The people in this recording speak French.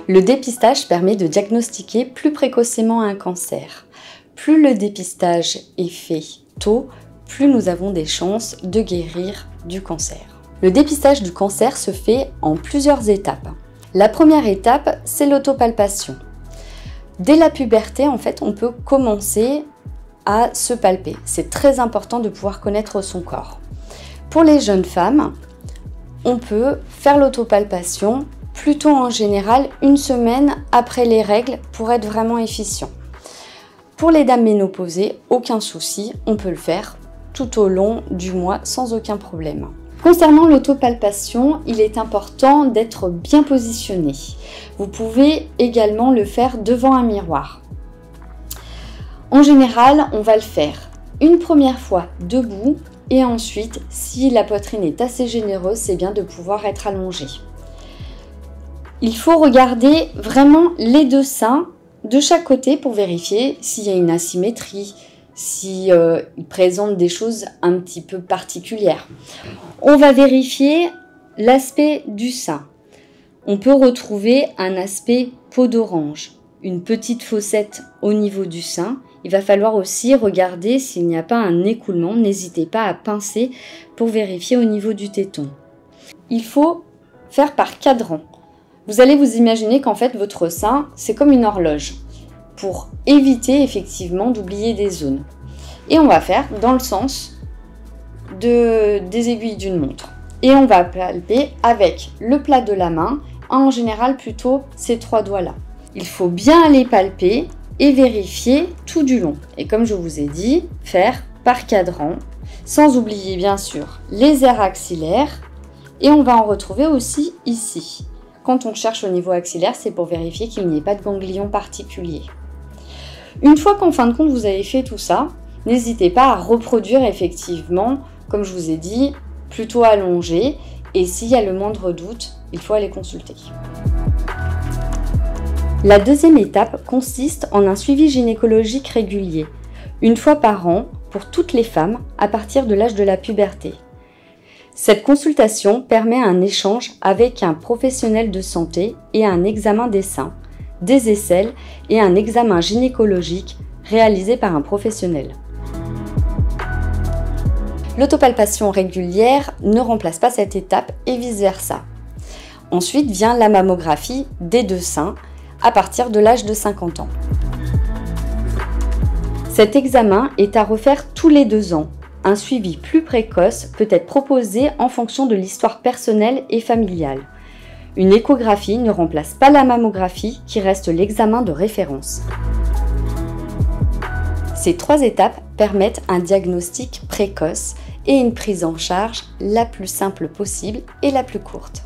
Le dépistage permet de diagnostiquer plus précocement un cancer. Plus le dépistage est fait tôt, plus nous avons des chances de guérir du cancer. Le dépistage du cancer se fait en plusieurs étapes. La première étape, c'est l'autopalpation. Dès la puberté, en fait, on peut commencer à se palper. C'est très important de pouvoir connaître son corps. Pour les jeunes femmes, on peut faire l'autopalpation plutôt en général une semaine après les règles pour être vraiment efficient. Pour les dames ménopausées, aucun souci, on peut le faire tout au long du mois sans aucun problème. Concernant l'autopalpation, il est important d'être bien positionné. Vous pouvez également le faire devant un miroir. En général, on va le faire une première fois debout et ensuite, si la poitrine est assez généreuse, c'est bien de pouvoir être allongé. Il faut regarder vraiment les deux seins de chaque côté pour vérifier s'il y a une asymétrie, s'il présente des choses un petit peu particulières. On va vérifier l'aspect du sein. On peut retrouver un aspect peau d'orange, une petite fossette au niveau du sein. Il va falloir aussi regarder s'il n'y a pas un écoulement. N'hésitez pas à pincer pour vérifier au niveau du téton. Il faut faire par cadran. Vous allez vous imaginer qu'en fait votre sein, c'est comme une horloge pour éviter effectivement d'oublier des zones. Et on va faire dans le sens des aiguilles d'une montre. Et on va palper avec le plat de la main, en général plutôt ces trois doigts-là. Il faut bien aller palper et vérifier tout du long. Et comme je vous ai dit, faire par cadran, sans oublier bien sûr les aires axillaires. Et on va en retrouver aussi ici. Quand on cherche au niveau axillaire, c'est pour vérifier qu'il n'y ait pas de ganglion particulier. Une fois qu'en fin de compte vous avez fait tout ça, n'hésitez pas à reproduire effectivement, comme je vous ai dit, plutôt allongé. Et s'il y a le moindre doute, il faut aller consulter. La deuxième étape consiste en un suivi gynécologique régulier, une fois par an pour toutes les femmes à partir de l'âge de la puberté. Cette consultation permet un échange avec un professionnel de santé et un examen des seins, des aisselles et un examen gynécologique réalisé par un professionnel. L'autopalpation régulière ne remplace pas cette étape et vice-versa. Ensuite vient la mammographie des deux seins à partir de l'âge de 50 ans. Cet examen est à refaire tous les 2 ans. Un suivi plus précoce peut être proposé en fonction de l'histoire personnelle et familiale. Une échographie ne remplace pas la mammographie qui reste l'examen de référence. Ces 3 étapes permettent un diagnostic précoce et une prise en charge la plus simple possible et la plus courte.